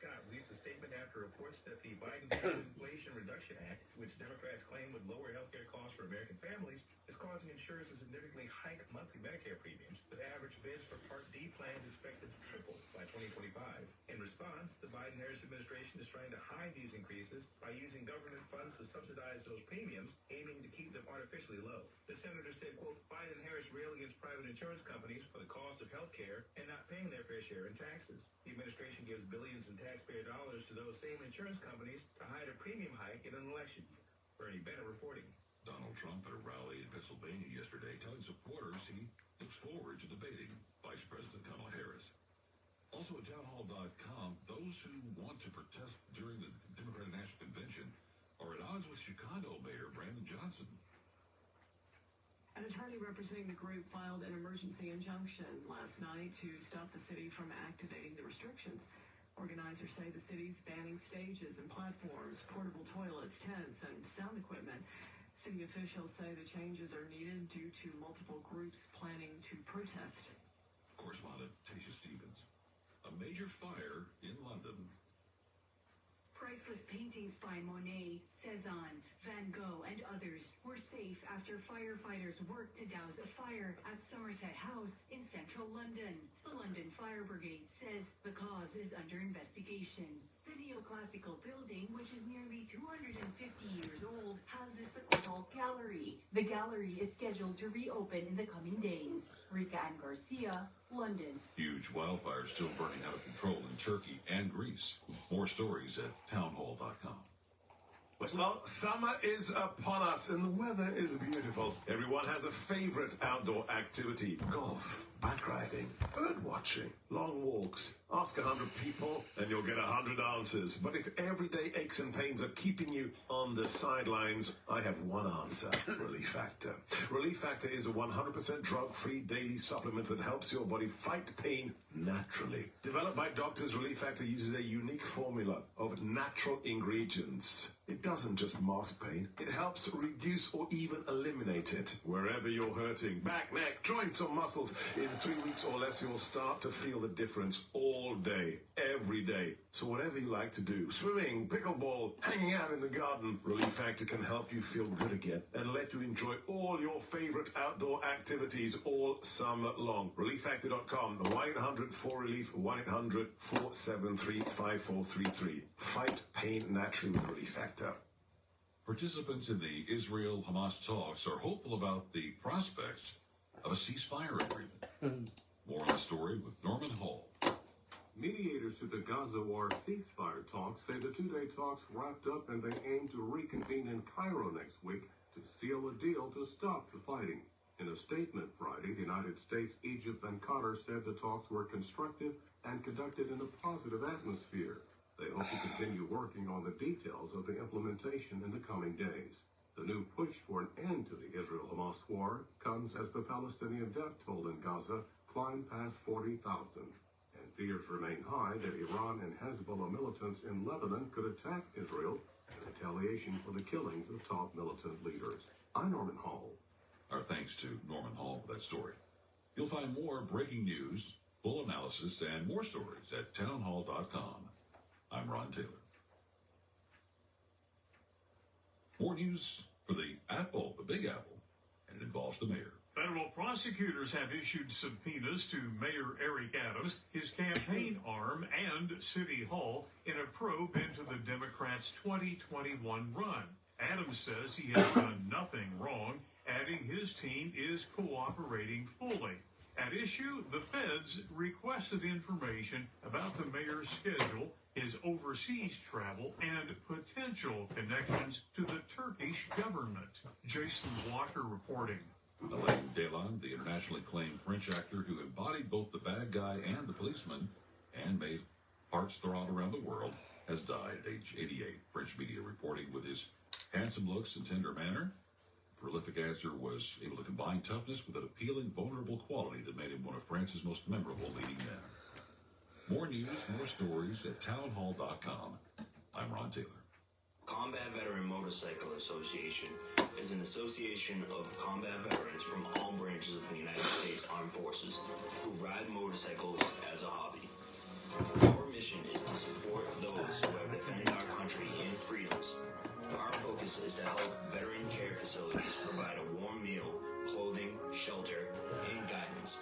Scott released a statement after reports that the Biden Inflation Reduction Act, which Democrats claim would lower health care costs for American families, is causing insurers to significantly hike monthly Medicare premiums, with average bids for Part D plans expected to triple by 2025. In response, the Biden-Harris administration is trying to hide these increases by using government funds to subsidize those premiums, aiming to keep them artificially low. The senator said, quote, Biden and Harris rail against private insurance companies for the cost of health care and not paying their fair share in taxes. The administration gives billions in taxpayer dollars to those same insurance companies to hide a premium hike in an election year. Bernie Bennett reporting. Donald Trump at a rally in Pennsylvania yesterday telling supporters he looks forward to debating Vice President Kamala Harris. Also at townhall.com, those who want to protest during the Democratic National Convention are at odds with Chicago Mayor Brandon Johnson. An attorney representing the group filed an emergency injunction last night to stop the city from activating the restrictions. Organizers say the city's banning stages and platforms, portable toilets, tents, and sound equipment. City officials say the changes are needed due to multiple groups planning to protest. Correspondent Tasha Stevens. A major fire in London. Priceless paintings by Monet, Cezanne, Van Gogh, and others were safe after firefighters worked to douse a fire at Somerset House in central London. The London Fire Brigade says the cause is under investigation. The neoclassical building, which is nearly 250 years old, houses the Cobalt Gallery. The gallery is scheduled to reopen in the coming days. Rika Ann Garcia, London. Huge wildfires still burning out of control in Turkey and Greece. More stories at townhall.com. Well, summer is upon us and the weather is beautiful. Everyone has a favorite outdoor activity. Golf, bike riding, bird watching, long walks. Ask 100 people and you'll get 100 answers. But if everyday aches and pains are keeping you on the sidelines, I have one answer. Relief Factor. Relief Factor is a 100% drug-free daily supplement that helps your body fight pain naturally. Developed by doctors, Relief Factor uses a unique formula of natural ingredients. It doesn't just mask pain, it helps reduce or even eliminate it. Wherever you're hurting, back, neck, joints or muscles, in 3 weeks or less you'll start to feel the difference all day, every day. So whatever you like to do, swimming, pickleball, hanging out in the garden, Relief Factor can help you feel good again and let you enjoy all your favorite outdoor activities all summer long. ReliefFactor.com, 1-800-4RELIEF, 1-800-473-5433. Fight pain naturally with Relief Factor. Participants in the Israel-Hamas talks are hopeful about the prospects of a ceasefire agreement. More on the story with Norman Hall. Mediators to the Gaza war ceasefire talks say the two-day talks wrapped up and they aim to reconvene in Cairo next week to seal a deal to stop the fighting. In a statement Friday, the United States, Egypt, and Qatar said the talks were constructive and conducted in a positive atmosphere. They hope to continue working on the details of the implementation in the coming days. The new push for an end to the Israel-Hamas war comes as the Palestinian death toll in Gaza climbed past 40,000. And fears remain high that Iran and Hezbollah militants in Lebanon could attack Israel in retaliation for the killings of top militant leaders. I'm Norman Hall. Our thanks to Norman Hall for that story. You'll find more breaking news, full analysis, and more stories at townhall.com. I'm Ron Taylor. More news for the Apple, the Big Apple, and it involves the mayor. Federal prosecutors have issued subpoenas to Mayor Eric Adams, his campaign arm, and City Hall in a probe into the Democrats' 2021 run. Adams says he has done nothing wrong, adding his team is cooperating fully. At issue, the feds requested information about the mayor's schedule, his overseas travel, and potential connections to the Turkish government. Jason Walker reporting. Alain Delon, the internationally acclaimed French actor who embodied both the bad guy and the policeman and made hearts throb around the world, has died at age 88. French media reporting with his handsome looks and tender manner. Prolific actor was able to combine toughness with an appealing, vulnerable quality that made him one of France's most memorable leading men. More news, more stories at townhall.com. I'm Ron Taylor. Combat Veteran Motorcycle Association is an association of combat veterans from all branches of the United States Armed Forces who ride motorcycles as a hobby. Our mission is to support is to help veteran care facilities provide a warm meal, clothing, shelter, and guidance,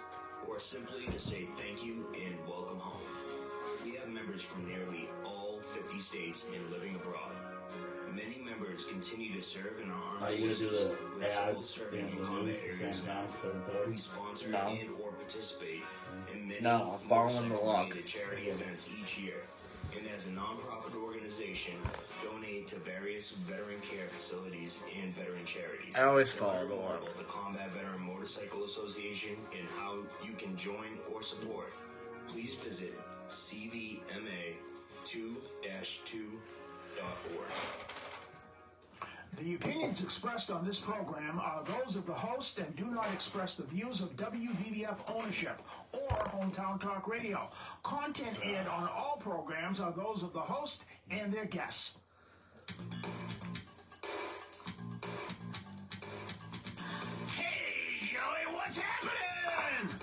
or simply to say thank you and welcome home. We have members from nearly all 50 states and living abroad. Many members continue to serve in our armed forces with several serving in combat areas. We sponsor and or participate in many I'm following the law. charity events each year. And as a nonprofit organization, donate to various veteran care facilities and veteran charities. I always follow the law. The Combat Veteran Motorcycle Association and how you can join or support. Please visit cvma2-2.org. The opinions expressed on this program are those of the host and do not express the views of WVBF ownership or Hometown Talk Radio. Content aired on all programs are those of the host and their guests. Hey, Joey, what's happening?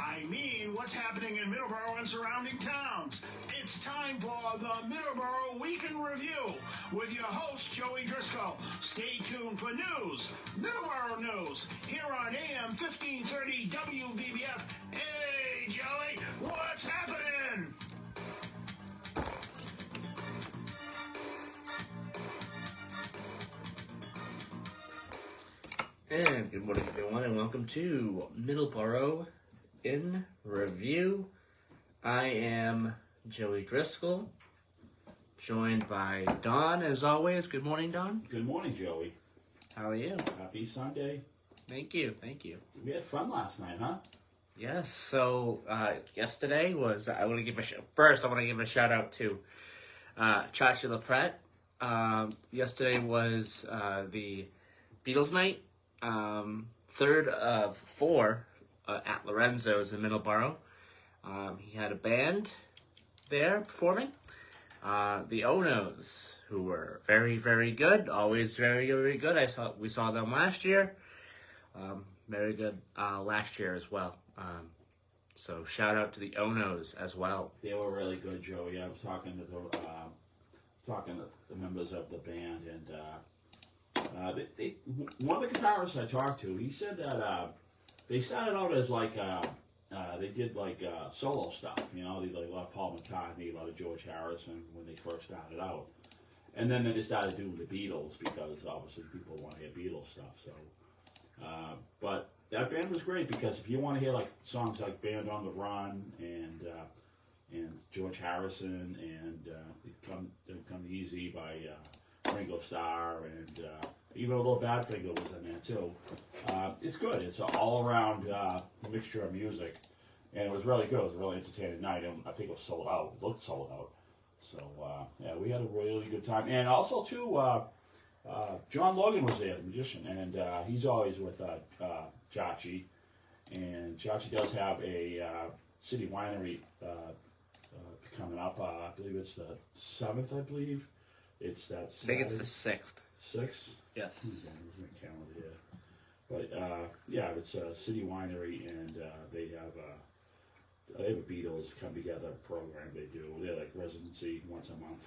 I mean, what's happening in Middleboro and surrounding towns? It's time for the Middleboro Week in Review with your host, Joey Driscoll. Stay tuned for news, Middleboro news, here on AM 1530 WVBF. Hey, Joey, what's happening? And good morning, everyone, and welcome to Middleboro in Review. I am Joey Driscoll, joined by Don, as always. Good morning, Don. Good morning, Joey. How are you? Happy Sunday. Thank you. We had fun last night, huh? Yes, so yesterday was, I want to give a shout out to Chachi LaPret. Yesterday was the Beatles night, third of four at Lorenzo's in Middleboro. He had a band there performing. The Onos, who were very, very good, always very, very good. We saw them last year. Very good last year as well. So shout out to the Onos as well. They were really good, Joey. I was talking to the members of the band, and one of the guitarists I talked to, he said that they started out as like they did like solo stuff, you know, they like a lot of Paul McCartney, a lot of George Harrison when they first started out, and then they just started doing the Beatles because obviously people want to hear Beatles stuff. So, but that band was great because if you want to hear like songs like Band on the Run and George Harrison and Come Easy by Ringo Starr and even a little Badfinger was in there too. It's good. It's an all-around mixture of music, and it was really good. It was a really entertaining night, and I think it was sold out. It looked sold out. So yeah, we had a really good time. And also too, John Logan was there, the magician, and he's always with Chachi. And Chachi does have a city winery coming up. I believe it's the 7th. I believe it's that. I think it's the 6th. 6th. Yes. My calendar here. But yeah, it's a city winery, and they have a Beatles come together program. They do. They're like residency once a month.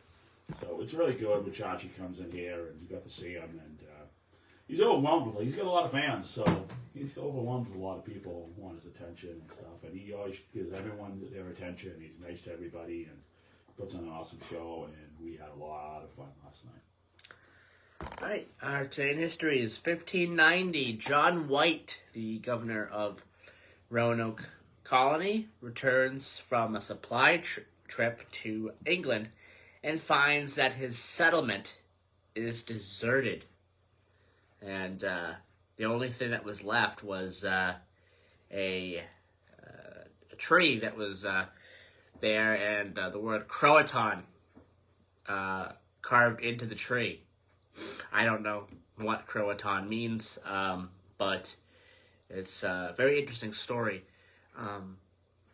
So it's really good when Chachi comes in here, and you got to see him, and he's overwhelmed with. He's got a lot of fans, so he's overwhelmed with a lot of people who want his attention and stuff. And he always gives everyone their attention. He's nice to everybody, and puts on an awesome show. And we had a lot of fun last night. All right, our today in history is 1590. John White, the governor of Roanoke Colony, returns from a supply trip to England and finds that his settlement is deserted. And the only thing that was left was a tree that was there, and the word Croatan carved into the tree. I don't know what Croatan means, but it's a very interesting story.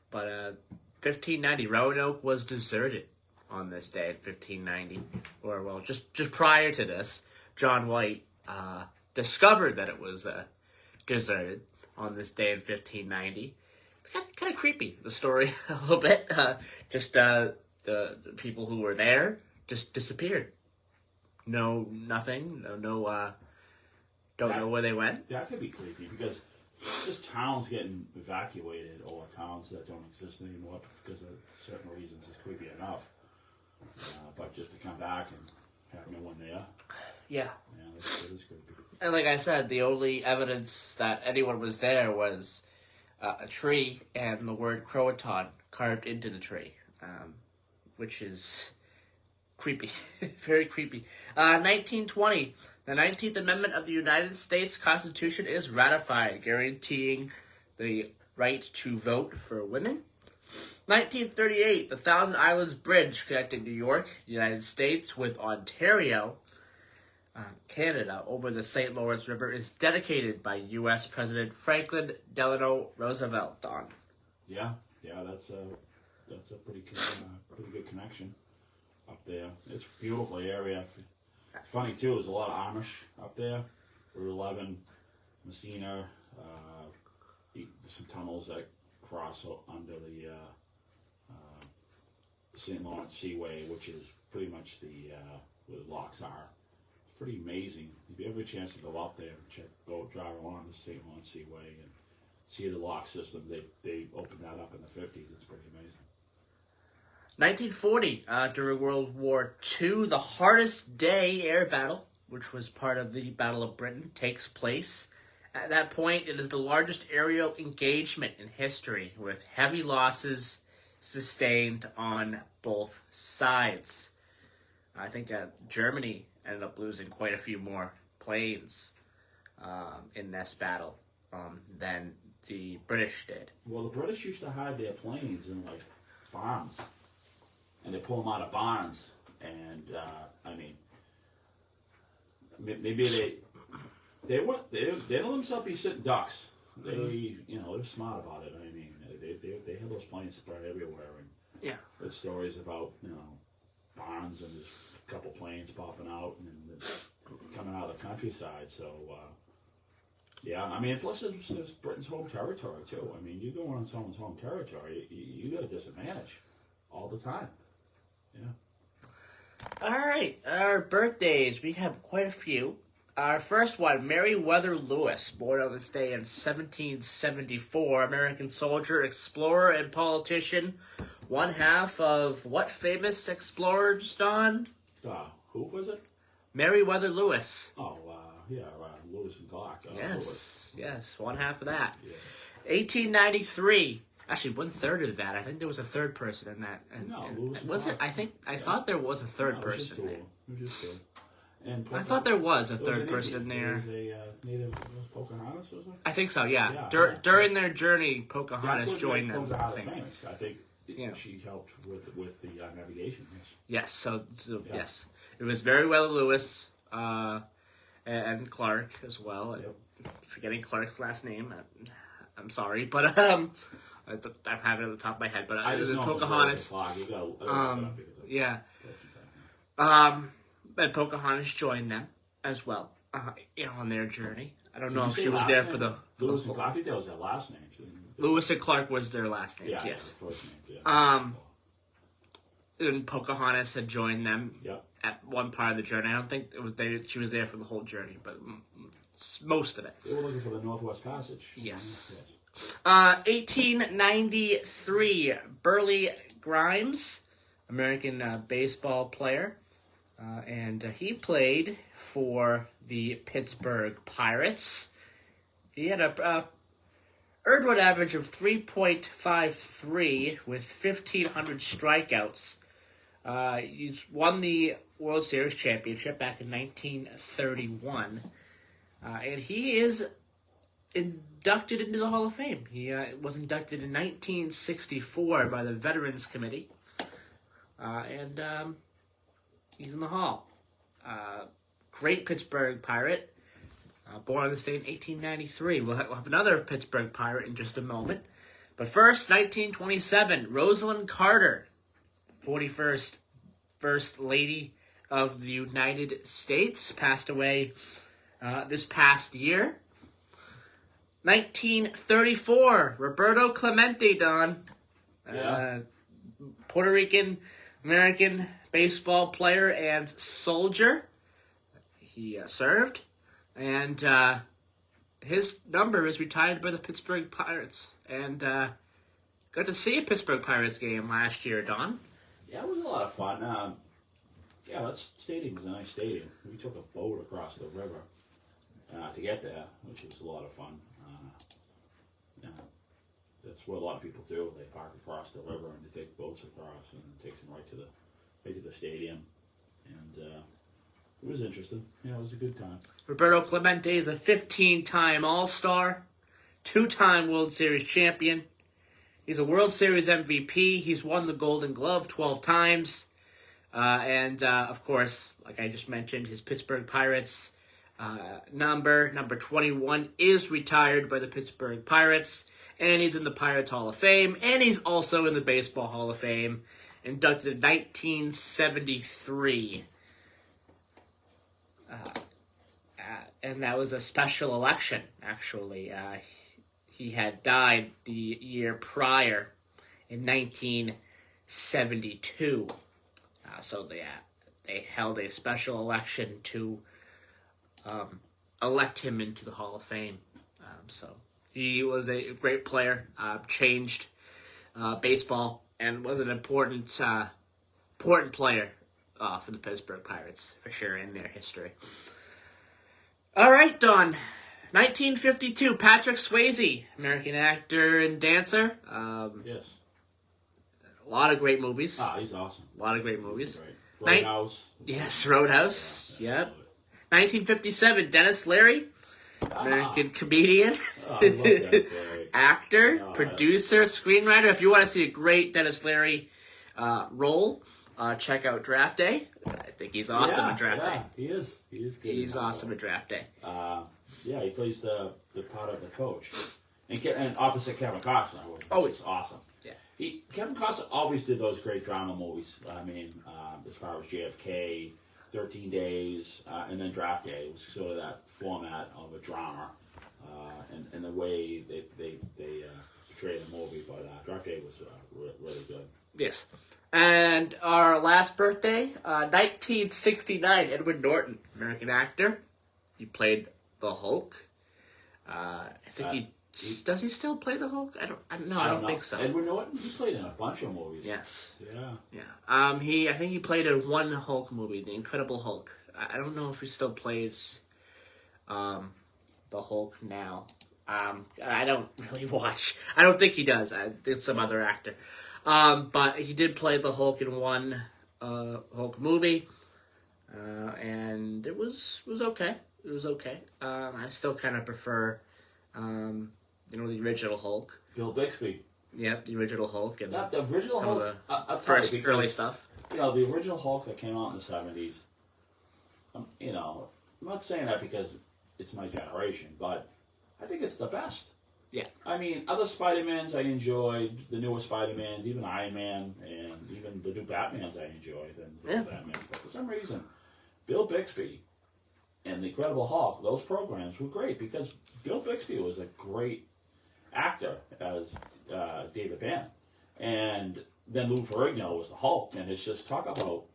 But 1590, Roanoke was deserted on this day in 1590. Or, well, just prior to this, John White discovered that it was deserted on this day in 1590. It's kind of creepy, the story, a little bit. The people who were there just disappeared. No, nothing. Don't know where they went. That could be creepy because just towns getting evacuated or towns that don't exist anymore because of certain reasons is creepy enough. But just to come back and have no one there. Yeah. Yeah, that is creepy. And like I said, the only evidence that anyone was there was a tree and the word Croatan carved into the tree, which is creepy. Very creepy. 1920, the 19th Amendment of the United States Constitution is ratified, guaranteeing the right to vote for women. 1938, the Thousand Islands Bridge connecting New York, United States, with Ontario, Canada, over the St. Lawrence River is dedicated by U.S. President Franklin Delano Roosevelt. Don. Yeah, that's a pretty good connection up there. It's a beautiful area. It's funny too. There's a lot of Amish up there. Route 11, Messina. Some tunnels that cross under the St. Lawrence Seaway, which is pretty much where the locks are. It's pretty amazing. If you ever have a chance to go out there and go drive along the St. Lawrence Seaway and see the lock system, they opened that up in the 50s. It's pretty amazing. 1940, during World War II, the Hardest Day air battle, which was part of the Battle of Britain, takes place. At that point, it is the largest aerial engagement in history, with heavy losses sustained on both sides. I think Germany ended up losing quite a few more planes in this battle than the British did. Well, the British used to hide their planes in like farms, and they pull them out of barns. And I mean, maybe they don't themselves be sitting ducks. They they're smart about it. I mean, they have those planes spread everywhere, and yeah, there's stories about barns and there's a couple planes popping out and coming out of the countryside. So yeah, I mean, plus it's Britain's home territory too. I mean, you go on someone's home territory, you got a disadvantage all the time. Yeah. All right, our birthdays. We have quite a few. Our first one, Meriwether Lewis, born on this day in 1774, American soldier, explorer, and politician. One half of what famous explorer, Don? Who was it? Meriwether Lewis. Oh, yeah, Lewis and Clark. Yes, one half of that. Yeah. 1893. Actually, 1/3 of that. I think there was a third person in that. No, Lewis and was Clark. it? I thought there was a third person in there. It was just two. And I thought there was a third person in there. There was a native Pocahontas, was there? I think so, yeah. Yeah. During their journey, Pocahontas joined them. I think she helped with the navigation. Yes, yes. It was Meriwether Lewis and Clark as well. Yep. Forgetting Clark's last name. I'm sorry, but I'm having it at the top of my head. But it was Pocahontas. Yeah. And Pocahontas joined them as well, on their journey. I don't know if she was there for the Lewis and Clark. I think that was their last name. Lewis and Clark was their last names. Yeah, yes. First name, yeah. And Pocahontas had joined them yep. at one part of the journey. I don't think she was there for the whole journey, but most of it. They were looking for the Northwest Passage. Yes. 1893, Burley Grimes, American baseball player. And he played for the Pittsburgh Pirates. He had a earned run average of 3.53 with 1,500 strikeouts. He's won the World Series championship back in 1931. And he is inducted into the Hall of Fame. He was inducted in 1964 by the Veterans Committee. He's in the Hall. Great Pittsburgh Pirate. Born on this day in 1893. We'll have another Pittsburgh Pirate in just a moment. But first, 1927, Rosalind Carter, 41st First Lady of the United States, passed away this past year. 1934, Roberto Clemente, Don. Puerto Rican American baseball player and soldier. he served, and his number is retired by the Pittsburgh Pirates. And got to see a Pittsburgh Pirates game last year, Don. Yeah, it was a lot of fun. Yeah, that stadium was a nice stadium. We took a boat across the river to get there, which was a lot of fun. That's what a lot of people do. They park across the river and they take boats across, and it takes them right to the stadium. And it was interesting. Yeah, it was a good time. Roberto Clemente is a 15-time All-Star, 2-time World Series champion. He's a World Series MVP. He's won the Golden Glove 12 times. And of course, like I just mentioned, his Pittsburgh Pirates number 21 is retired by the Pittsburgh Pirates. And he's in the Pirates Hall of Fame. And he's also in the Baseball Hall of Fame, inducted in 1973. And that was a special election, actually. He had died the year prior in 1972. So they held a special election to elect him into the Hall of Fame. So he was a great player, changed baseball, and was an important player for the Pittsburgh Pirates, for sure, in their history. All right, Don. 1952, Patrick Swayze, American actor and dancer. Yes. A lot of great movies. He's awesome. A lot of great movies. Great. Roadhouse. Yes, Roadhouse. Yeah, yep. 1957, Dennis Leary, American comedian, I love Dennis Leary. actor, producer, screenwriter. If you want to see a great Dennis Leary role, check out Draft Day. I think he's awesome at Draft Day. He is. He is good. He's awesome at Draft Day. Yeah, he plays the part of the coach, and opposite Kevin Costner, which is awesome. Yeah, Kevin Costner always did those great drama movies. I mean, as far as JFK, 13 Days, and then Draft Day, it was sort of that format of a drama, and the way they portrayed the movie. But Draft Day was really good. Yes. And our last birthday, 1969, Edward Norton, American actor. He played the Hulk. I think does he still play the Hulk? I don't know. Think so. Edward Norton, he played in a bunch of movies. Yes. Yeah. I think he played in one Hulk movie, The Incredible Hulk. I don't know if he still plays the Hulk now. I don't really watch. I don't think he does. It's some other actor. But he did play the Hulk in one Hulk movie, and it was okay. It was okay. I still kind of prefer, the original Hulk. Bill Bixby. Yep, the original Hulk and the original some Hulk, of the first early stuff. The original Hulk that came out in the 70s. I'm not saying that because it's my generation, but I think it's the best. Yeah. I mean, other Spider-Mans I enjoyed, the newer Spider-Mans, even Iron Man, and even the new Batmans I enjoyed, Batman. But for some reason, Bill Bixby and the Incredible Hulk, those programs were great because Bill Bixby was a great actor as David Banner. And then Lou Ferrigno was the Hulk, and it's just talk about,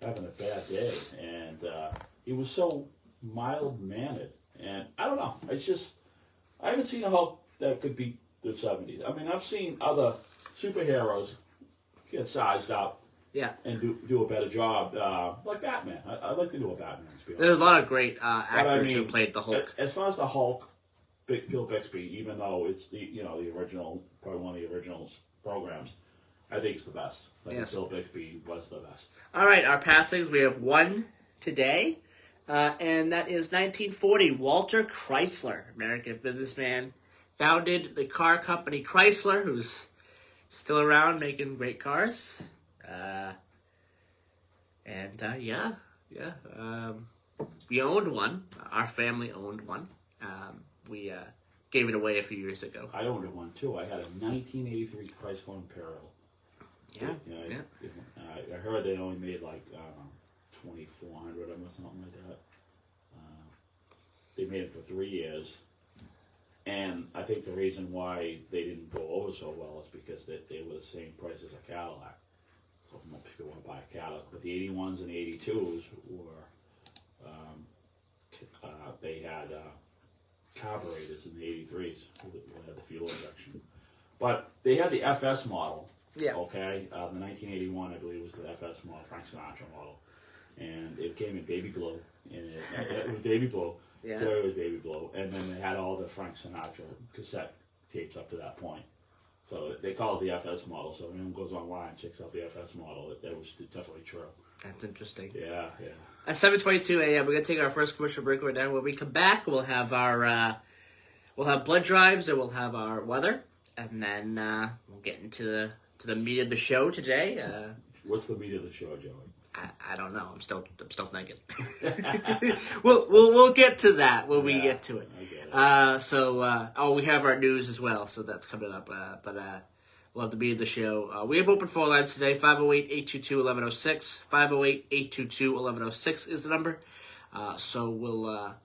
having a bad day. And he was so mild-mannered. And I don't know, it's just, I haven't seen a Hulk that could beat the 70s. I mean, I've seen other superheroes get sized up and do a better job, like Batman. I'd like to do a Batman. There's a lot of great actors who played the Hulk. As far as the Hulk, Bill Bixby, even though it's the original, probably one of the original programs, I think it's the best. Bill Bixby was the best. All right, our passings, we have one today. And that is 1940, Walter Chrysler, American businessman, founded the car company Chrysler, who's still around making great cars. We owned one. Our family owned one. We gave it away a few years ago. I owned one too. I had a 1983 Chrysler Imperial. I heard they only made like 2,400 of them or something like that. They made it for 3 years, and I think the reason why they didn't go over so well is because they were the same price as a Cadillac. So most people want to buy a Cadillac, but the 81s and the 82s were they had carburetors in the 83s who had the fuel injection. But they had the FS model. Yeah. Okay. The 1981, I believe, was the FS model, Frank Sinatra model, and it came in baby blue. And it was baby blue. Yeah. Terry was baby blue, and then they had all the Frank Sinatra cassette tapes up to that point. So they call it the FS model. So if anyone goes online and checks out the FS model, that was definitely true. That's interesting. Yeah. At 7:22 a.m., we're gonna take our first commercial break right now. When we come back, we'll have our blood drives, and we'll have our weather, and then we'll get into the meat of the show today. What's the meat of the show, Joey? I don't know. I'm still naked. we'll get to that when we get to it. I get it. We have our news as well, so that's coming up. But we'll have the meat of the show. We have open phone lines today. 508-822-1106. 508-822-1106 is the number. So we'll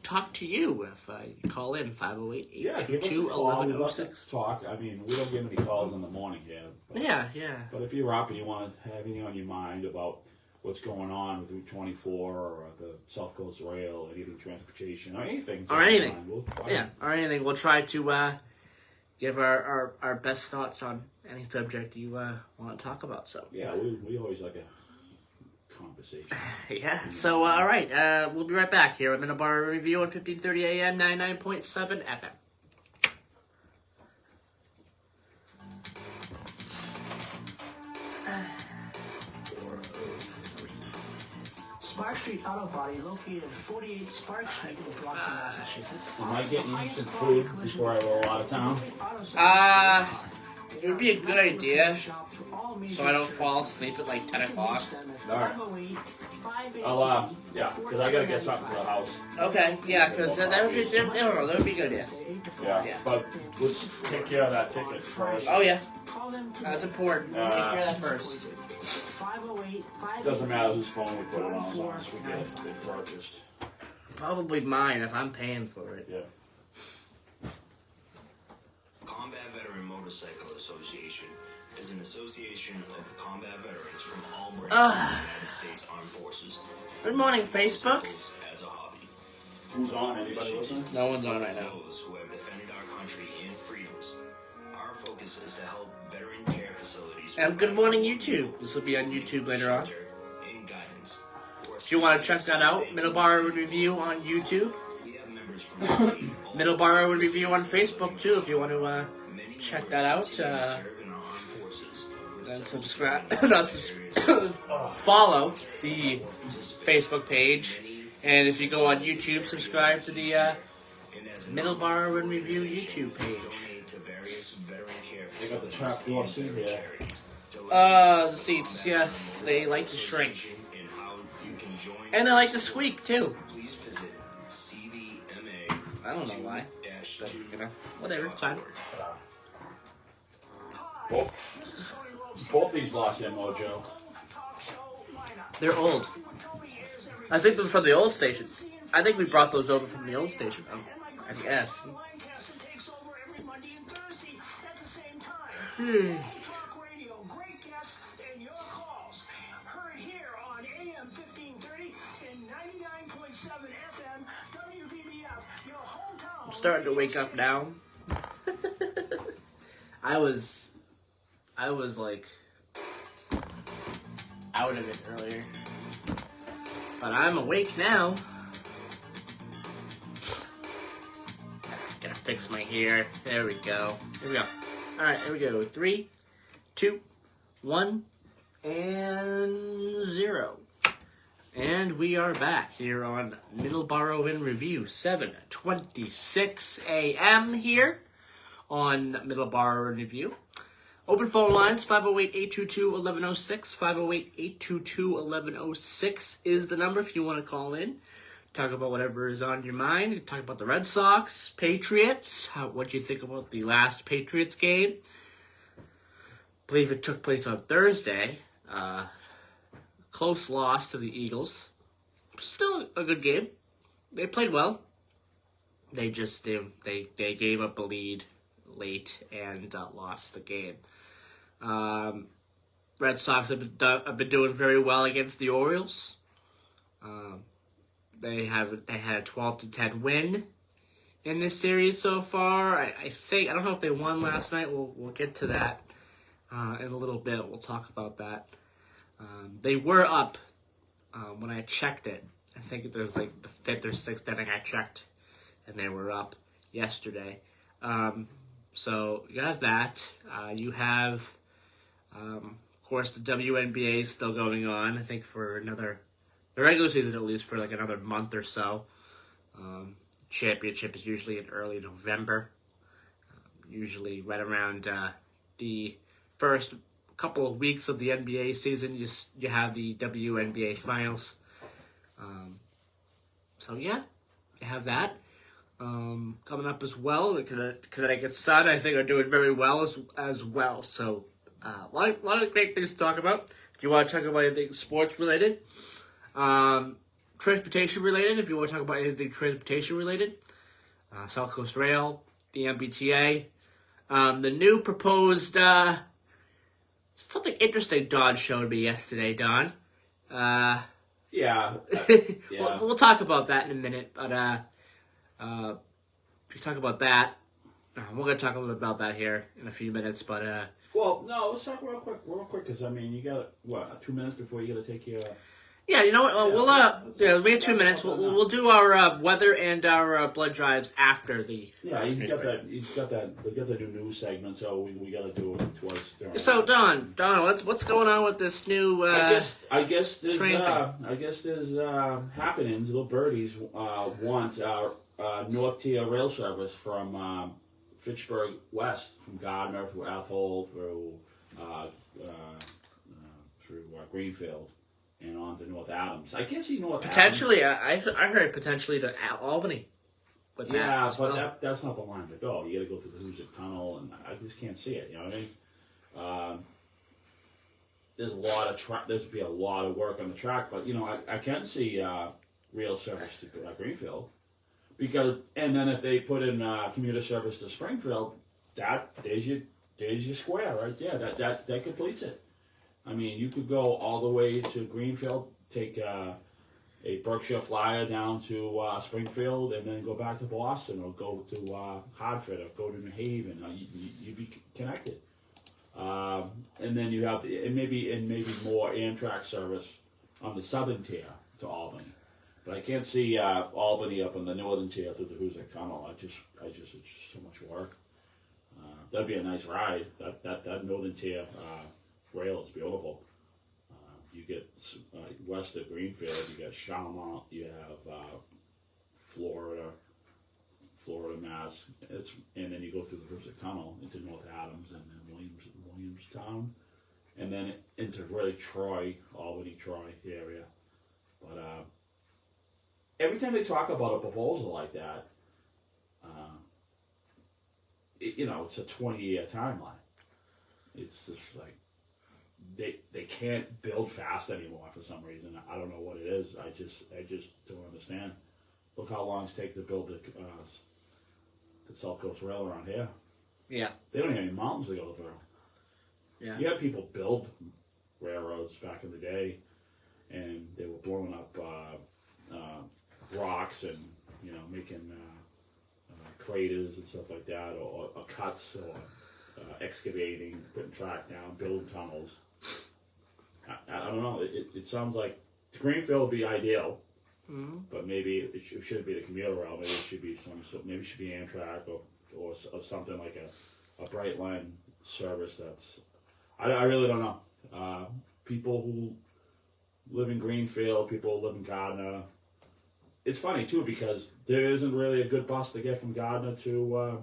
talk to you if you call in. 508-822-1106. Talk. I mean, we don't get many calls in the morning here. But, Yeah. But if you're up and you want to have anything on your mind about what's going on with Route 24 or the South Coast Rail, anything transportation, or anything. Or anything. Or anything. We'll try to give our best thoughts on any subject you want to talk about. So yeah, we always like a conversation. Yeah. So all right, we'll be right back here. I'm in a bar review on 1530 AM, 99.7 FM. Spark Street Auto Body, located at 48 Spark Street in Brockton, Massachusetts. Am I getting you some food before I roll out of town? It would be a good idea, so I don't fall asleep at like 10 o'clock. Alright. I'll, because I gotta get something for the house. Okay, yeah, because that would be, that would be a good idea. Yeah, but let's take care of that ticket first. Oh, yeah. That's important. We'll take care of that first. Doesn't matter whose phone we put it on, as long as we get it purchased. Probably mine if I'm paying for it. Yeah. Combat Veteran Motorcycle Association is an association of combat veterans from all branches of the United States Armed Forces. Good morning, Facebook. As a hobby. Who's on? Anybody listening? No one's on right now. Those who have defended our country and freedoms. Our focus is to help veteran care facilities. And good morning, YouTube. This will be on YouTube later on. And guidance. If you want to check that out, Middleboro Review on YouTube. Middleboro Review on Facebook too. If you want to check that out, then subscribe. Follow the Facebook page, and if you go on YouTube, subscribe to the Middleboro Review YouTube page. They got the trapdoor seat here. The seats, yes, they like to shrink. And they like to squeak, too. I don't know why. But, whatever, it's fine. Both these lost their mojo. They're old. I think they're from the old station. I think we brought those over from the old station. I guess. I'm starting to wake up now. I was like out of it earlier, but I'm awake now. Gotta fix my hair. There we go. Here we go. All right, here we go. 3, 2, 1, and 0. And we are back here on Middleboro in Review, 7:26 a.m. here on Middleboro in Review. Open phone lines, 508-822-1106. 508-822-1106 is the number if you want to call in. Talk about whatever is on your mind. Talk about the Red Sox, Patriots. What do you think about the last Patriots game? I believe it took place on Thursday. Close loss to the Eagles. Still a good game. They played well. They just they gave up a lead late and lost the game. Red Sox have been doing very well against the Orioles. They had a 12-10 win in this series so far. I don't know if they won last night. We'll get to that in a little bit. We'll talk about that. They were up when I checked it. I think it was like the 5th or 6th inning I checked, and they were up yesterday. So you have that. You have, of course, the WNBA is still going on. I think for the regular season at least, for like another month or so. Championship is usually in early November, usually right around the first couple of weeks of the NBA season. You have the WNBA finals. So yeah, you have that coming up as well. The Connecticut Sun, I think, are doing very well as well. So a lot of great things to talk about. If you want to talk about anything sports related, transportation related, if you want to talk about anything transportation related, South Coast Rail, the MBTA, the new proposed, something interesting Don showed me yesterday, Don. Yeah. We'll talk about that in a minute, but if you talk about that, we're going to talk a little bit about that here in a few minutes, but well, no, let's talk real quick, because, I mean, you got, 2 minutes before you got to take your... Yeah, you know what? We have 2 minutes. We'll do our weather and our blood drives after the. Yeah, he's got that. We got the new news segment, so we got to do it twice. So Don, what's going on with this new? I guess there's happenings. Little birdies want North Tier rail service from Fitchburg West, from Gardner through Athol through Greenfield. And on to North Adams. I can't see North potentially, Adams. I heard potentially to Albany. Yeah, but that's not the line to go. You got to go through the Hoosick Tunnel, and I just can't see it. You know what I mean? There's a lot of there's be a lot of work on the track, but I can see rail service to Greenfield, and then if they put in commuter service to Springfield, there's your square right there. That completes it. I mean, you could go all the way to Greenfield, take a Berkshire Flyer down to Springfield, and then go back to Boston, or go to Hartford, or go to New Haven. You'd be connected. And then you have maybe more Amtrak service on the southern tier to Albany. But I can't see Albany up on the northern tier through the Hoosick Tunnel. It's just so much work. That'd be a nice ride. That northern tier. Rail is beautiful. You get west of Greenfield, you got Charlemont, you have Florida, Mass. And then you go through the Hoosick Tunnel into North Adams, and then Williamstown, and then into really Albany, Troy area. But every time they talk about a proposal like that, it's a 20-year timeline. It's just like. They can't build fast anymore for some reason. I don't know what it is. I just don't understand. Look how long it's taken to build the South Coast Rail around here. Yeah. They don't have any mountains to go through. Yeah. You had people build railroads back in the day, and they were blowing up rocks and making craters and stuff like that, or cuts, or excavating, putting track down, building tunnels. I don't know. It sounds like Greenfield would be ideal, but maybe it shouldn't be the commuter rail. Maybe it should be maybe it should be Amtrak or something like a bright line service. That's I really don't know. People who live in Greenfield, people who live in Gardner. It's funny too because there isn't really a good bus to get from Gardner to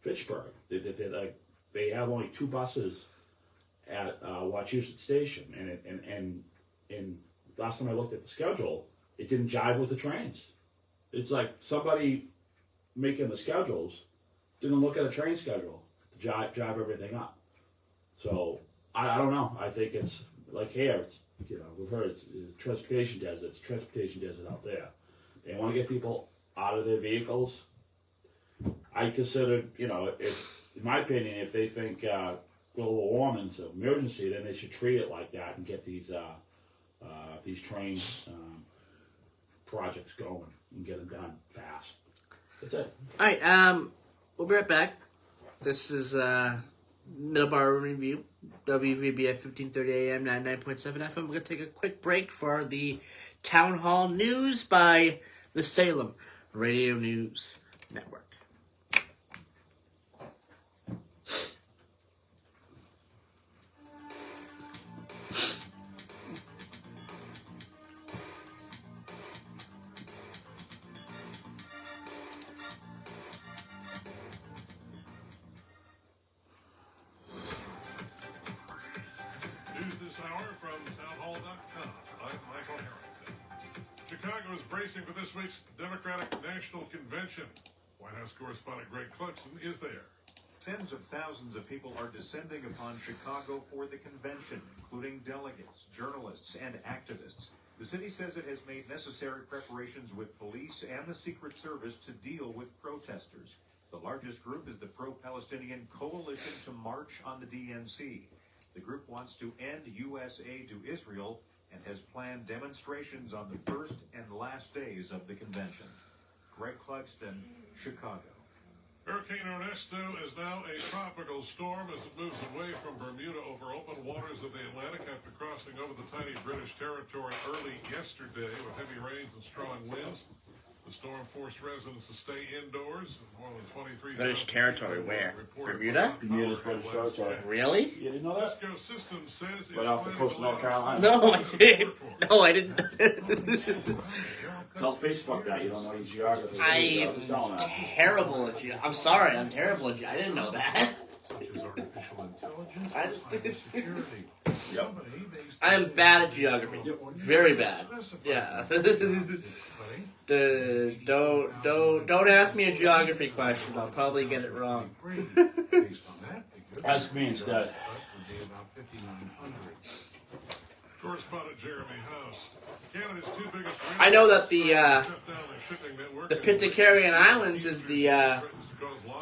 Fitchburg. They have only 2 buses at Wachusett Station, and last time I looked at the schedule, it didn't jive with the trains. It's like somebody making the schedules didn't look at a train schedule to jive everything up. So I don't know. I think it's like here. It's, we've heard it's transportation desert. It's transportation desert out there. They want to get people out of their vehicles. I consider, if, in my opinion, if they think global warming is an emergency, then they should treat it like that and get these if these train projects going and get them done fast. That's it. All right, we'll be right back. This is Middleboro Review, WVBF 1530 AM, 99.7 FM. We're going to take a quick break for the Town Hall News by the Salem Radio News Network. Chicago is bracing for this week's Democratic National Convention. White House correspondent Greg Cluxton is there. Tens of thousands of people are descending upon Chicago for the convention, including delegates, journalists, and activists. The city says it has made necessary preparations with police and the Secret Service to deal with protesters. The largest group is the pro-Palestinian Coalition to March on the DNC. The group wants to end U.S. aid to Israel and has planned demonstrations on the first and last days of the convention. Greg Cluxton, Chicago. Hurricane Ernesto is now a tropical storm as it moves away from Bermuda over open waters of the Atlantic after crossing over the tiny British territory early yesterday with heavy rains and strong winds. The storm forced residents to stay indoors. More than 23 British territory where? Bermuda? Bermuda's British territory. Really? You didn't know that? Cisco Systems says Right off the coast of North Carolina. No, I didn't. No, I didn't. Tell Facebook that you don't know your geography. I am terrible at geography. I'm sorry, I'm terrible at geography. I didn't know that. Such as artificial intelligence, cybersecurity. Yep. I am bad at geography. Very bad. Yeah. Don't ask me a geography question. I'll probably get it wrong. Ask me instead. Correspondent Jeremy House. Canada's two biggest I know that the Pitcairn Islands is the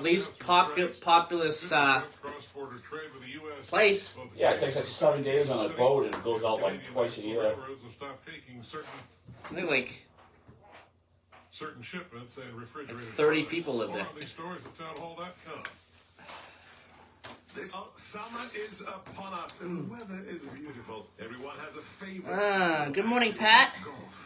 least populous place. Yeah, it takes like 7 days on a boat and it goes out like twice a year. I think like certain shipments and refrigerated 30 people live there. These stories at townhall.com. This summer is upon us and the weather is beautiful. Everyone has a favorite. Good morning, Pat.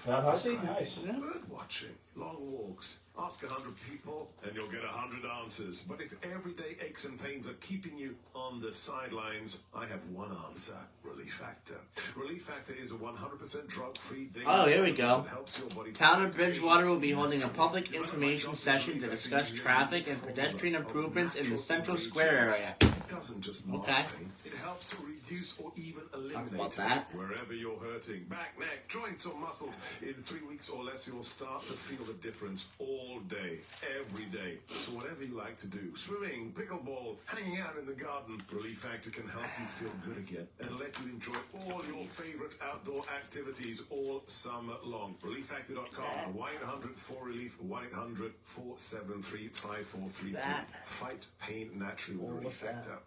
Pat Hussey? Nice. Bird watching, long walks. Ask 100 people and you'll get 100 answers. But if everyday aches and pains are keeping you on the sidelines, I have one answer. Relief Factor. Relief Factor is a 100% drug-free day. Oh, here we go. that helps your body. Town of Bridgewater will be holding a public information session to discuss traffic and pedestrian improvements in the Central Square area. It doesn't just mask Okay. pain. It helps to reduce or even Talk eliminate about it. that. Wherever you're hurting, back, neck, joints or muscles, in 3 weeks or less you'll start to feel the difference all day, every day. So whatever you like to do, swimming, pickleball, hanging out in the garden, Relief Factor can help you feel good again and let you enjoy all your favorite outdoor activities all summer long. ReliefFactor.com, 1-800-4RELIEF, 1-800-473-5433. Fight pain naturally with Relief Factor.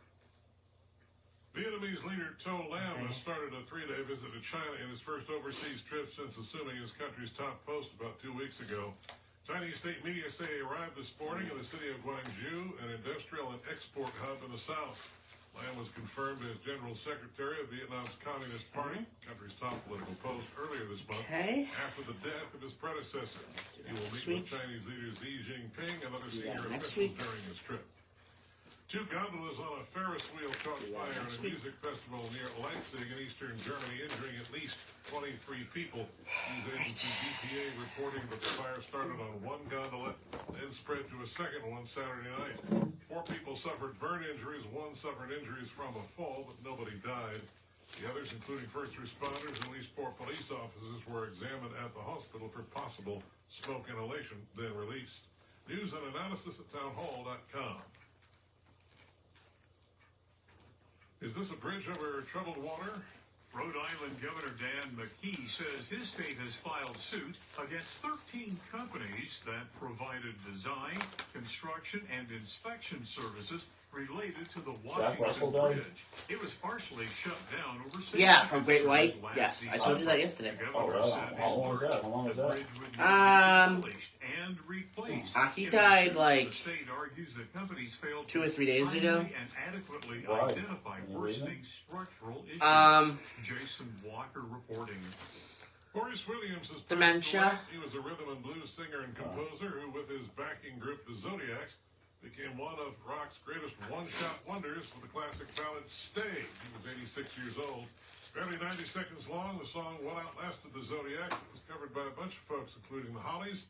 Vietnamese leader To Lam has started a 3-day visit to China in his first overseas trip since assuming his country's top post about 2 weeks ago. Chinese state media say he arrived this morning in the city of Guangzhou, an industrial and export hub in the south. Lam was confirmed as General Secretary of Vietnam's Communist Party, country's top political post, earlier this month after the death of his predecessor. He will meet with Chinese leaders Xi Jinping and other senior officials during his trip. 2 gondolas on a Ferris wheel caught fire at a music festival near Leipzig in eastern Germany, injuring at least 23 people. News agency DPA reporting that the fire started on one gondola, then spread to a second one Saturday night. 4 people suffered burn injuries, 1 suffered injuries from a fall, but nobody died. The others, including first responders and at least 4 police officers, were examined at the hospital for possible smoke inhalation, then released. News and analysis at townhall.com. Is this a bridge over troubled water? Rhode Island Governor Dan McKee says his state has filed suit against 13 companies that provided design, construction, and inspection services related to the Jack Russell Washington died? Bridge. It was partially shut down over Yeah, from Great White. Yes, I told you that yesterday. Oh, really? How long was that? How long was that? And replaced. He died like The state argues that companies failed 2 or 3 days ago. and adequately Right. identify Any worsening structural issues. Jason Walker reporting. Maurice Williams is Dementia. He was a rhythm and blues singer and composer who, with his backing group, the Zodiacs, became one of rock's greatest one-shot wonders for the classic ballad Stay. He was 86 years old. Barely 90 seconds long, the song What Outlasted the Zodiacs. It was covered by a bunch of folks, including the Hollies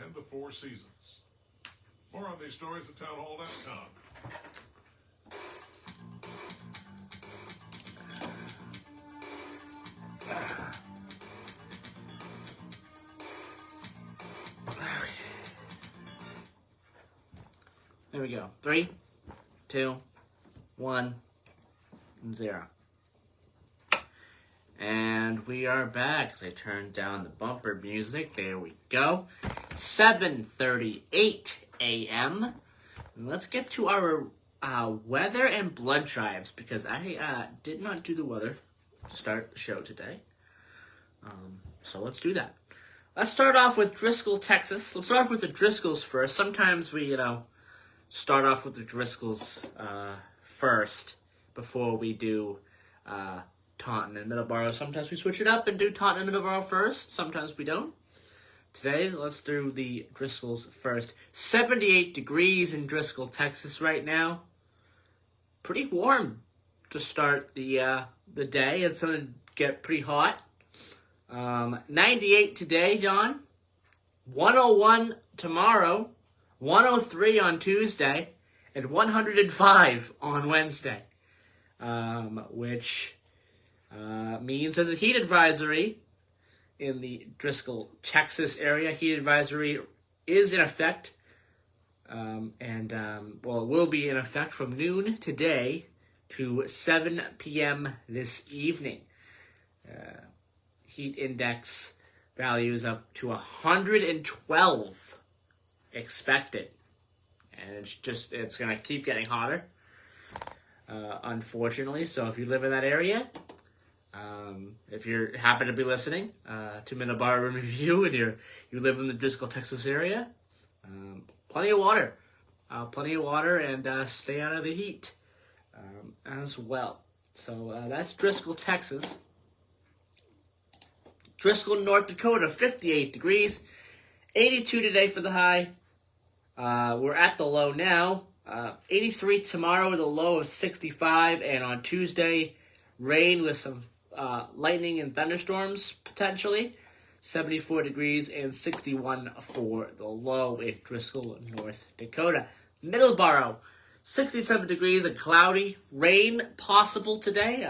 and the Four Seasons. More on these stories at townhall.com. There we go. 3, 2, 1, 0. And we are back. As I turned down the bumper music, there we go. 7:38 a.m. Let's get to our weather and blood drives, because I did not do the weather to start the show today. So let's do that. Let's start off with Driscoll, Texas. Let's start off with the Driscolls first. Sometimes we, start off with the Driscolls first before we do Taunton and Middleboro. Sometimes we switch it up and do Taunton and Middleboro first. Sometimes we don't. Today, let's do the Driscolls first. 78 degrees in Driscoll, Texas right now. Pretty warm to start the day. It's going to get pretty hot. 98 today, John. 101 tomorrow. 103 on Tuesday. And 105 on Wednesday. Which means there's a heat advisory in the Driscoll, Texas area. Heat advisory is in effect. It will be in effect from noon today to 7 p.m. this evening. Heat index values up to 112 expected. And it's going to keep getting hotter, unfortunately. So if you live in that area, if you happen to be listening to Middleboro Review and you live in the Driscoll, Texas area, plenty of water. And stay out of the heat as well. So that's Driscoll, Texas. Driscoll, North Dakota, 58 degrees. 82 today for the high. We're at the low now. 83 tomorrow with a low of 65. And on Tuesday, rain with some lightning and thunderstorms potentially. 74 degrees and 61 for the low in Driscoll, North Dakota. Middleboro, 67 degrees and cloudy. Rain possible today.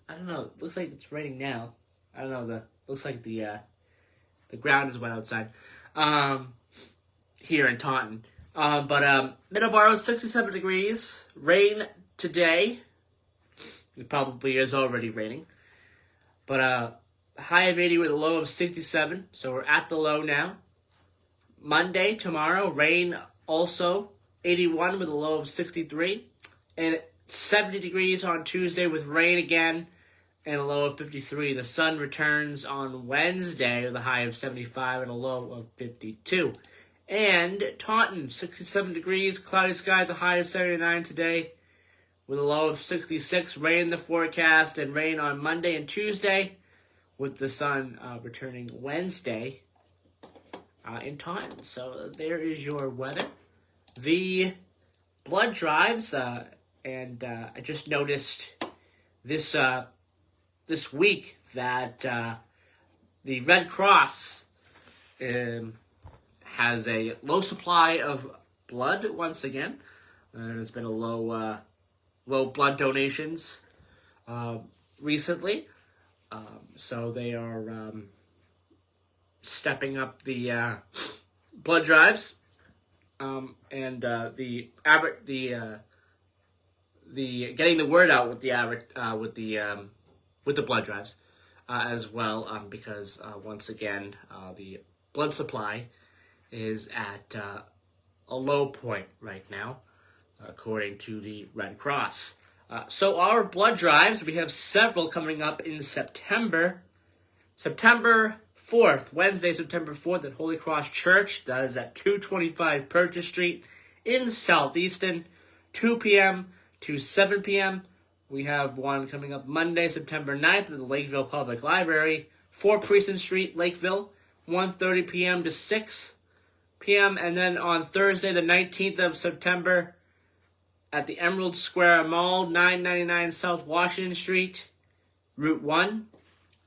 I don't know. It looks like it's raining now. I don't know. Looks like the ground is wet outside. Here in Taunton. But Middleboro, 67 degrees. Rain today. It probably is already raining. But high of 80 with a low of 67. So we're at the low now. Monday, tomorrow, rain also. 81 with a low of 63. And 70 degrees on Tuesday with rain again. And a low of 53. The sun returns on Wednesday with a high of 75 and a low of 52. And Taunton, 67 degrees, cloudy skies, a high of 79 today with a low of 66. Rain in the forecast and rain on Monday and Tuesday with the sun returning Wednesday in Taunton. So there is your weather. The blood drives, and I just noticed this week that the Red Cross has a low supply of blood once again. There's been a low blood donations recently, so they are stepping up the blood drives and the getting the word out with the blood drives as well, because once again the blood supply is at a low point right now, according to the Red Cross. So our blood drives, we have several coming up in September. September 4th, Wednesday, September 4th at Holy Cross Church. That is at 225 Purchase Street in Southeaston, 2 p.m. to 7 p.m. We have one coming up Monday, September 9th at the Lakeville Public Library, 4 Preston Street, Lakeville, 1:30 p.m. to 6 p.m. And then on Thursday, the 19th of September, at the Emerald Square Mall, 999 South Washington Street, Route 1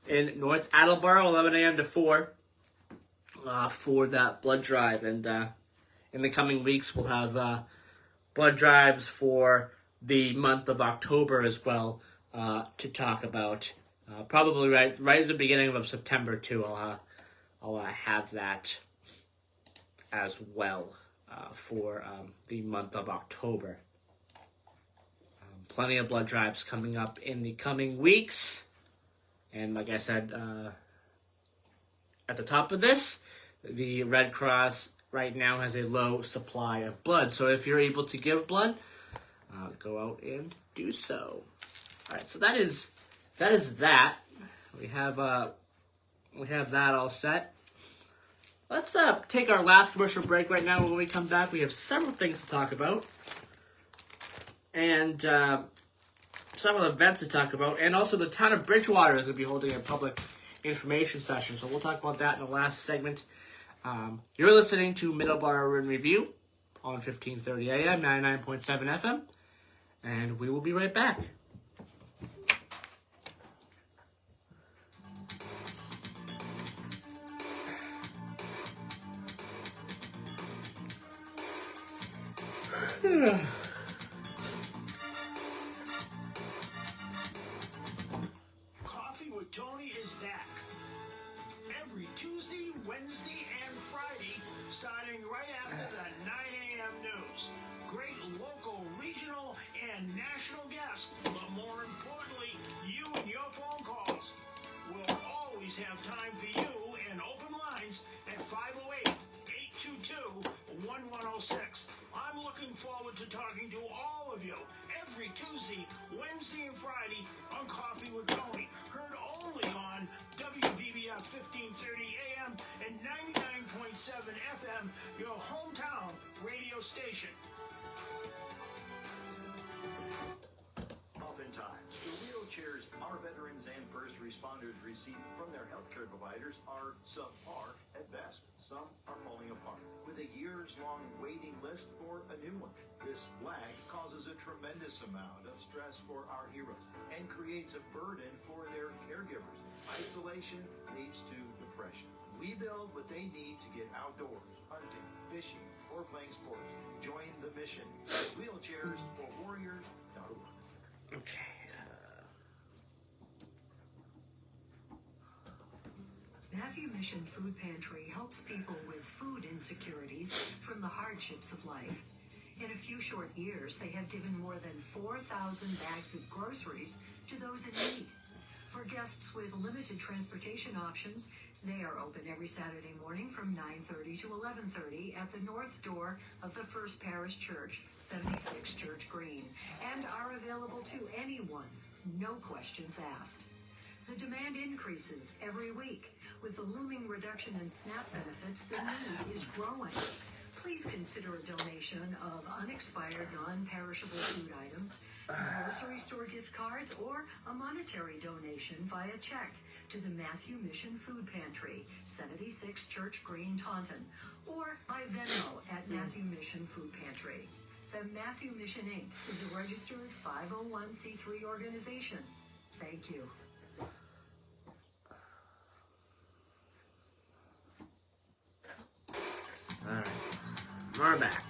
in North Attleboro, 11 a.m. to 4 for that blood drive. And in the coming weeks, we'll have blood drives for the month of October as well to talk about. Probably right at the beginning of September, too. I'll have that as well for the month of October. Plenty of blood drives coming up in the coming weeks. And like I said at the top of this, the Red Cross right now has a low supply of blood. So if you're able to give blood, go out and do so. All right, so that is that. We have that all set. Let's take our last commercial break right now. When we come back, we have several things to talk about. And several events to talk about. And also the town of Bridgewater is going to be holding a public information session. So we'll talk about that in the last segment. You're listening to Middleboro in Review on 1530 AM, 99.7 FM. And we will be right back. Coffee with Tony is back. Every Tuesday, Wednesday, and Friday, starting right after the 9 a.m. news. Great local, regional, and national guests, but more importantly, you and your phone calls. We'll always have time for you and open lines at 508-822-1106. I'm looking forward to talking to all of you every Tuesday, Wednesday, and Friday on Coffee with Tony. Heard only on WBBF 1530 AM and 99.7 FM, your hometown radio station. Oftentimes, the wheelchairs our veterans and first responders receive from their healthcare providers are subpar at best. Some are falling apart, with a years-long waiting list for a new one. This lag causes a tremendous amount of stress for our heroes and creates a burden for their caregivers. Isolation leads to depression. We build what they need to get outdoors, hunting, fishing, or playing sports. Join the mission at wheelchairsforwarriors.org. Okay. Matthew Mission Food Pantry helps people with food insecurities from the hardships of life. In a few short years, they have given more than 4,000 bags of groceries to those in need. For guests with limited transportation options, they are open every Saturday morning from 9:30 to 11:30 at the north door of the First Parish Church, 76 Church Green, and are available to anyone, no questions asked. The demand increases every week. With the looming reduction in SNAP benefits, the need is growing. Please consider a donation of unexpired, non-perishable food items, grocery store gift cards, or a monetary donation via check to the Matthew Mission Food Pantry, 76 Church Green, Taunton, or by Venmo at Matthew Mission Food Pantry. The Matthew Mission Inc. is a registered 501c3 organization. Thank you. All right, we're back.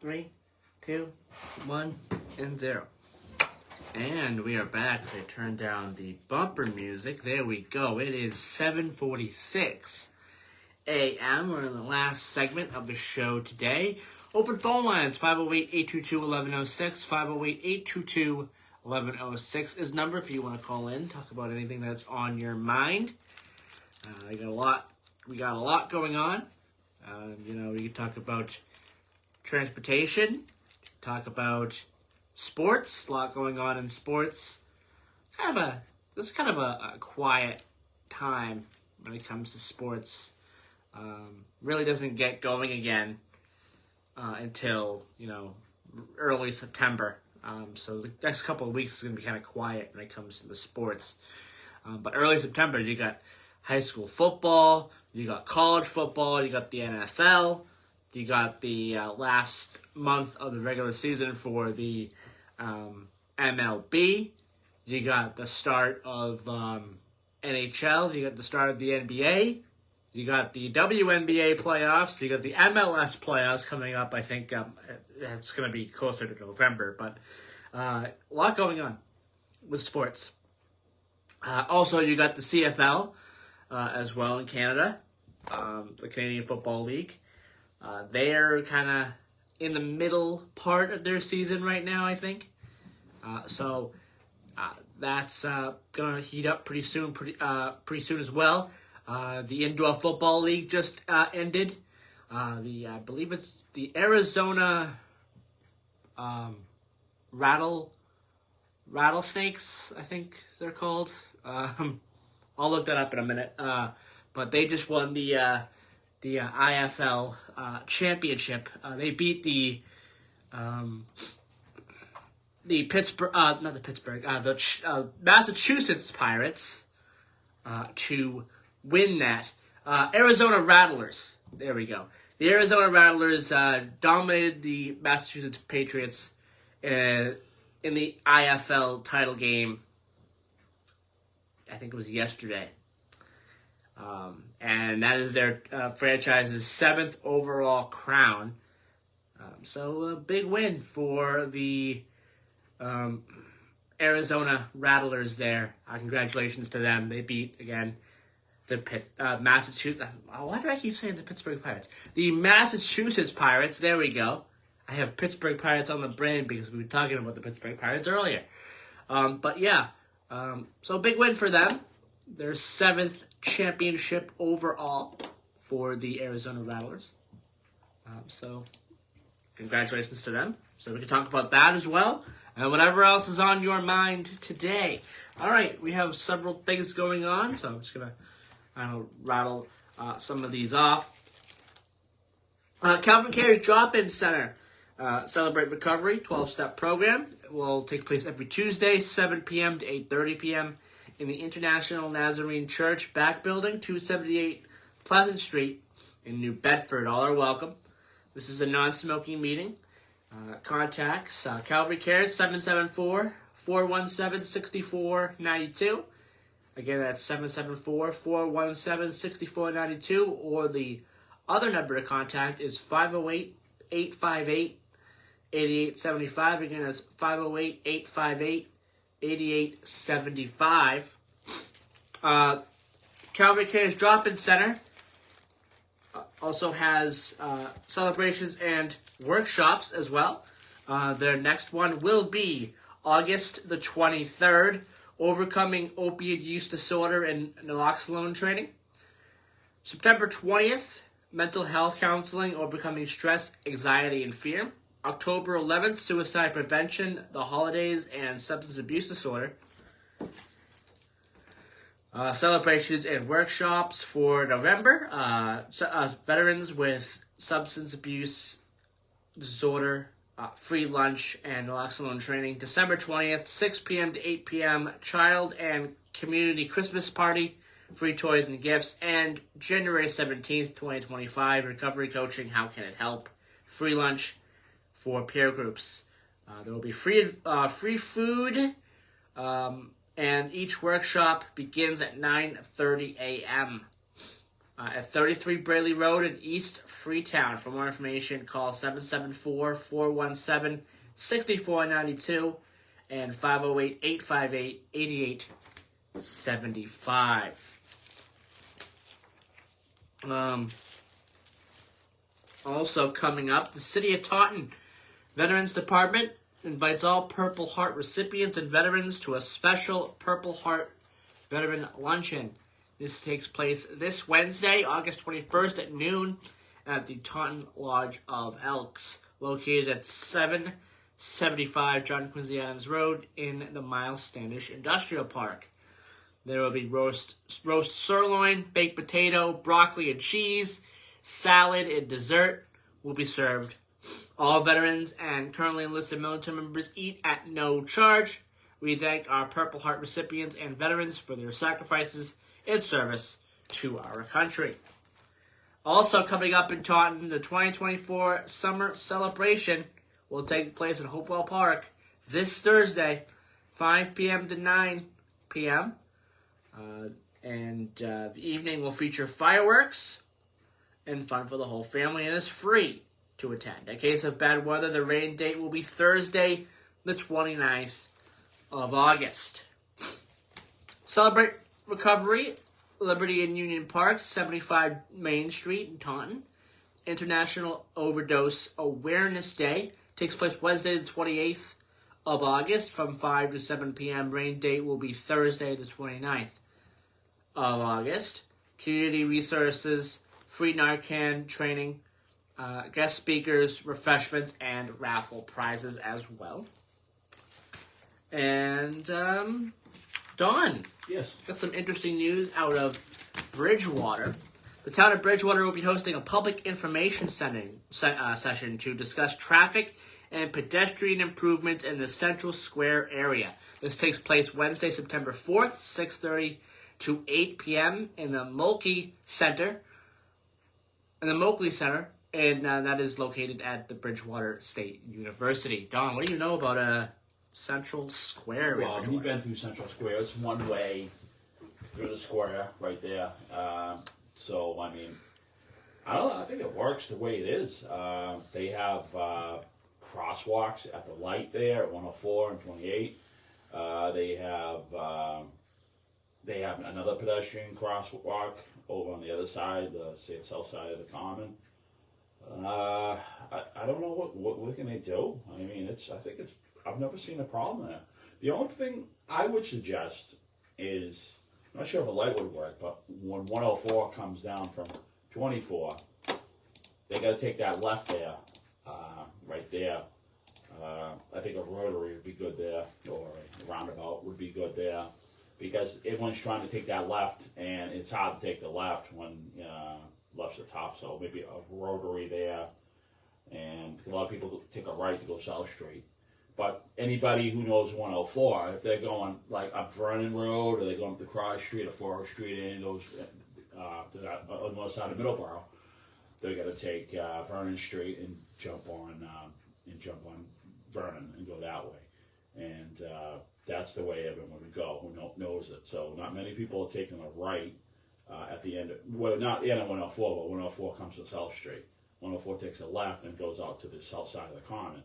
Three, two, one, and 0. And we are back. I turned down the bumper music. There we go. It is 7:46 a.m. We're in the last segment of the show today. Open phone lines, 508-822-1106. 508-822-1106 is number if you want to call in, talk about anything that's on your mind. We got a lot going on. We can talk about transportation, talk about sports, a lot going on in sports. This is kind of a quiet time when it comes to sports. Really doesn't get going again until, early September. So the next couple of weeks is going to be kind of quiet when it comes to the sports. But early September, you got high school football, you got college football, you got the NFL, you got the last month of the regular season for the MLB, you got the start of NHL, you got the start of the NBA, you got the WNBA playoffs, you got the MLS playoffs coming up. I think it's going to be closer to November, but a lot going on with sports. Also, you got the CFL as well in Canada, the Canadian Football League. They're kind of in the middle part of their season right now, I think. So that's going to heat up pretty soon as well. The Indoor Football League just ended. I believe it's the Arizona Rattlesnakes, I think they're called. I'll look that up in a minute. But they just won the IFL championship. They beat the Massachusetts Pirates to win that. Arizona Rattlers. There we go. The Arizona Rattlers dominated the Massachusetts Patriots in the IFL title game. I think it was yesterday. And that is their franchise's 7th overall crown. So a big win for the Arizona Rattlers there. Congratulations to them. They beat, again, the Massachusetts. Why do I keep saying the Pittsburgh Pirates? The Massachusetts Pirates. There we go. I have Pittsburgh Pirates on the brain because we were talking about the Pittsburgh Pirates earlier. But yeah, so big win for them. Their 7th championship overall for the Arizona Rattlers. So congratulations to them. So we can talk about that as well. And whatever else is on your mind today. All right, we have several things going on, so I'm just going to rattle some of these off. Calvin Care's Drop-In Center, Celebrate Recovery, 12-step program. It will take place every Tuesday, 7 p.m. to 8:30 p.m. in the International Nazarene Church back building, 278 Pleasant Street in New Bedford. All are welcome. This is a non-smoking meeting. Contacts Calvary Cares 774-417-6492. Again, that's 774-417-6492, or the other number to contact is 508-858-8875. Again, that's 508-858-8875. Calvary Cares Drop-In Center also has celebrations and workshops as well. Their next one will be August the 23rd, Overcoming Opioid Use Disorder and Naloxone Training. September 20th, Mental Health Counseling, Overcoming Stress, Anxiety, and Fear. October 11th, Suicide Prevention, the Holidays, and Substance Abuse Disorder. Celebrations and workshops for November. Veterans with substance abuse disorder, free lunch, and naloxone training. December 20th, 6 p.m. to 8 p.m. Child and Community Christmas Party, free toys and gifts. And January 17th, 2025, Recovery Coaching, How Can It Help? Free lunch for peer groups. There will be free food, and each workshop begins at 9:30 a.m. At 33 Brayley Road in East Freetown. For more information, call 774-417-6492. and 508-858-8875. Also coming up, the City of Taunton Veterans Department invites all Purple Heart recipients and veterans to a special Purple Heart Veteran Luncheon. This takes place this Wednesday, August 21st at noon at the Taunton Lodge of Elks, located at 775 John Quincy Adams Road in the Miles Standish Industrial Park. There will be roast sirloin, baked potato, broccoli and cheese, salad, and dessert will be served. All veterans and currently enlisted military members eat at no charge. We thank our Purple Heart recipients and veterans for their sacrifices in service to our country. Also coming up in Taunton, the 2024 Summer Celebration will take place in Hopewell Park this Thursday, 5 p.m. to 9 p.m. The evening will feature fireworks and fun for the whole family, and is free to attend. In case of bad weather, the rain date will be Thursday, the 29th of August. Celebrate Recovery, Liberty and Union Park, 75 Main Street in Taunton. International Overdose Awareness Day takes place Wednesday, the 28th of August from 5 to 7 p.m. Rain date will be Thursday, the 29th of August. Community resources, free Narcan training, guest speakers, refreshments, and raffle prizes as well. And, Don. Yes. Got some interesting news out of Bridgewater. The town of Bridgewater will be hosting a public information session to discuss traffic and pedestrian improvements in the Central Square area. This takes place Wednesday, September 4th, 6:30 to 8 p.m. in the Mulkey Center. And that is located at the Bridgewater State University. Don, what do you know about Central Square? Well, we've been through Central Square. It's one way through the square right there. So, I mean, I don't know. I think it works the way it is. They have crosswalks at the light there at 104 and 28. They have another pedestrian crosswalk over on the other side, the south side of the common. I don't know what can they do. I mean, I've never seen a problem there. The only thing I would suggest is, I'm not sure if a light would work, but when 104 comes down from 24, they got to take that left there, right there. I think a rotary would be good there, or a roundabout would be good there, because everyone's trying to take that left, and it's hard to take the left when left's the top. So maybe a rotary there, and a lot of people take a right to go South Street. But anybody who knows 104, if they're going like up Vernon Road, or they're going up the Cross Street or Forest Street, and goes to that on the north side of Middleboro, they're going to take Vernon Street and jump on Vernon and go that way. And that's the way everyone would go who knows it. So not many people are taking a right at the end. Not in 104, but 104 comes to South Street. 104 takes a left and goes out to the south side of the common.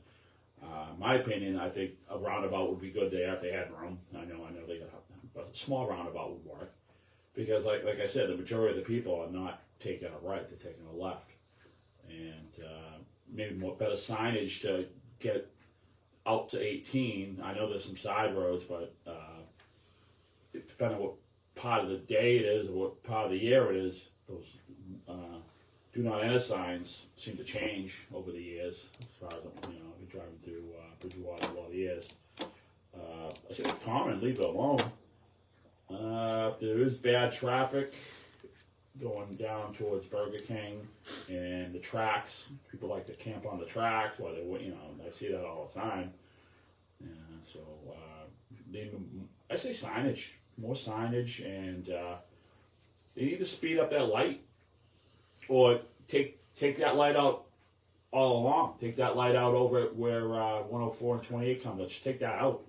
My opinion, I think a roundabout would be good there if they had room. I know they got a small roundabout would work, because like I said, the majority of the people are not taking a right; they're taking a left, and maybe better signage to get out to 18. I know there's some side roads, but depending on what part of the day it is or what part of the year it is, those do not enter signs seem to change over the years. As far as I've been driving through Bridgewater a lot of years. I say common, leave it alone. There is bad traffic going down towards Burger King and the tracks. People like to camp on the tracks while I see that all the time. So I say signage, more signage, and they need to speed up that light, or take that light out all along. Take that light out over where 104 and 28 come. Let's take that out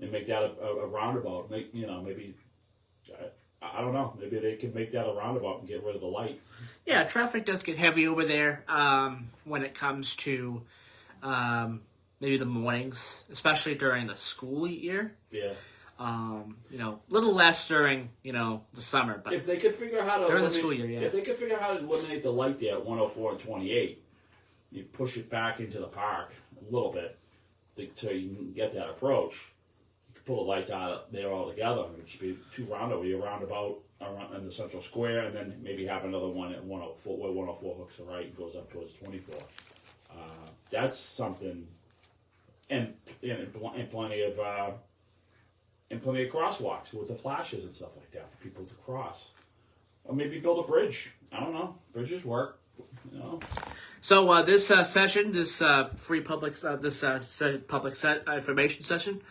and make that a roundabout. Maybe. I don't know. Maybe they can make that a roundabout and get rid of the light. Yeah, traffic does get heavy over there when it comes to maybe the mornings, especially during the school year. Yeah. A little less during, the summer. But if they could figure out how to during eliminate, the school year, yeah. If they could figure out how to eliminate the light there at 104 and 28, you push it back into the park a little bit so you can get that approach. You can pull the lights out there all together. It would just be two roundabout. You roundabout around in the central square, and then maybe have another one at 104 where 104 hooks the right and goes up towards 24. That's something, and plenty of crosswalks with the flashes and stuff like that for people to cross, or maybe build a bridge. I don't know. Bridges work, So this session, this free public, information session,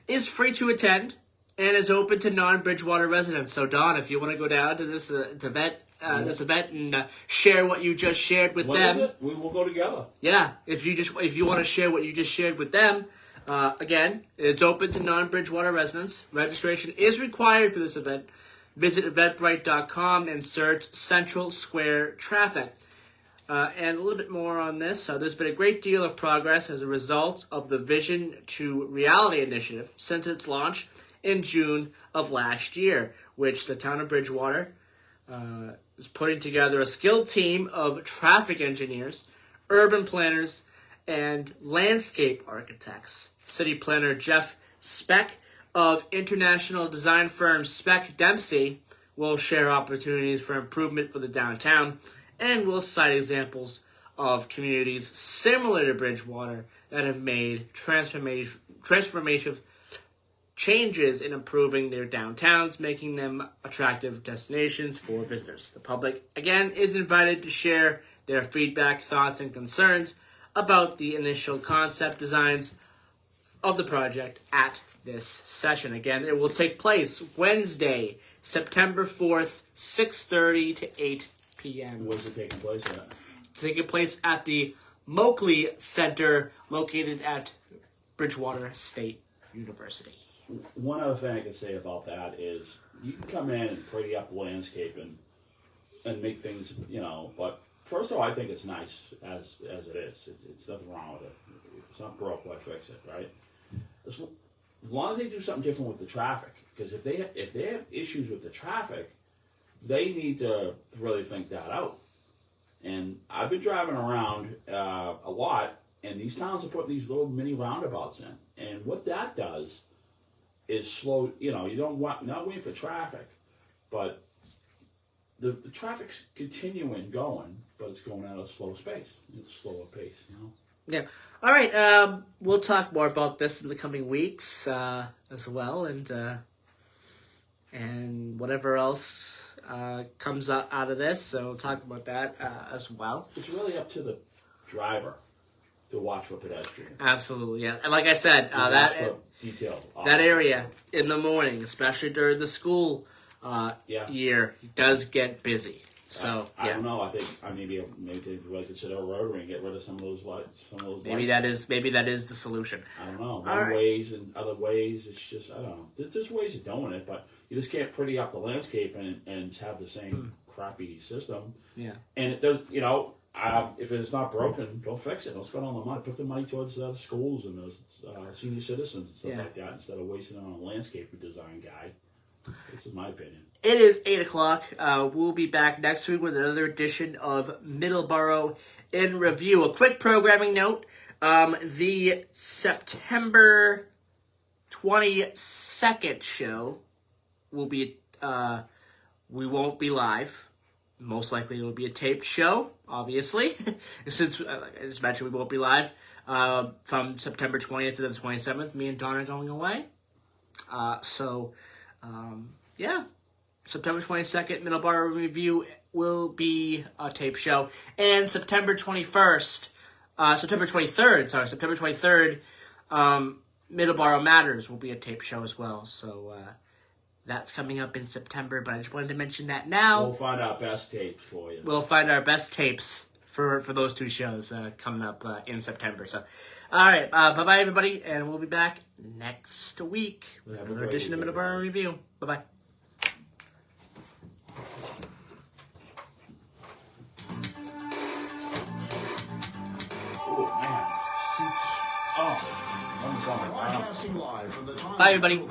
is free to attend and is open to non-Bridgewater residents. So Don, if you want to go down to this event, and share what you just shared with them, is it? We will go together. Yeah, if you want to share what you just shared with them, again, it's open to non-Bridgewater residents. Registration is required for this event. Visit Eventbrite.com and search Central Square Traffic. And a little bit more on this. There's been a great deal of progress as a result of the Vision to Reality initiative since its launch in June of last year, which the town of Bridgewater is putting together a skilled team of traffic engineers, urban planners, and landscape architects. City planner Jeff Speck of international design firm Speck Dempsey will share opportunities for improvement for the downtown and will cite examples of communities similar to Bridgewater that have made transformative changes in improving their downtowns, making them attractive destinations for visitors. The public, again, is invited to share their feedback, thoughts, and concerns about the initial concept designs of the project at this session. Again, it will take place Wednesday, September 4th, 6:30 to 8 p.m. Where's it taking place at? It's taking place at the Moakley Center, located at Bridgewater State University. One other thing I can say about that is you can come in and pretty up the landscape and make things, but first of all, I think it's nice as it is. It's nothing wrong with it. If it's not broke, why fix it, right? As long as they do something different with the traffic, because if they have issues with the traffic, they need to really think that out. And I've been driving around a lot, and these towns are putting these little mini roundabouts in, and what that does is slow. You don't want not waiting for traffic, but the traffic's continuing going, but it's going at a slow space. It's a slower pace, Yeah. All right. We'll talk more about this in the coming weeks as well, and whatever else comes out of this. So we'll talk about that as well. It's really up to the driver to watch for pedestrians. Absolutely, yeah. And like I said, that area in the morning, especially during the school year, does get busy. So I don't know. I think maybe they really consider a rotary and get rid of some of those lights. Maybe that is the solution. I don't know. One ways and other ways, it's just I don't know. There's ways of doing it, but you just can't pretty up the landscape and have the same crappy system. Yeah. And it does. If it's not broken, don't fix it. Don't spend all the money. Put the money towards the schools and those senior citizens and stuff like that instead of wasting it on a landscape design guy. This is my opinion. It is 8 o'clock. We'll be back next week with another edition of Middleboro in Review. A quick programming note. The September 22nd show will be, we won't be live. Most likely it will be a taped show, obviously. Since, I just mentioned, we won't be live. From September 20th to the 27th, me and Don are going away. September 22nd, Middleboro Review will be a tape show. And September 23rd, Middleboro Matters will be a tape show as well. So that's coming up in September, but I just wanted to mention that now. We'll find our best tapes for you. We'll find our best tapes for those two shows coming up in September. So, all right, bye-bye, everybody, and we'll be back next week with another edition of Middleboro Review. Bye-bye. Oh, man. Seats. Oh. Broadcasting live from the Bye, everybody.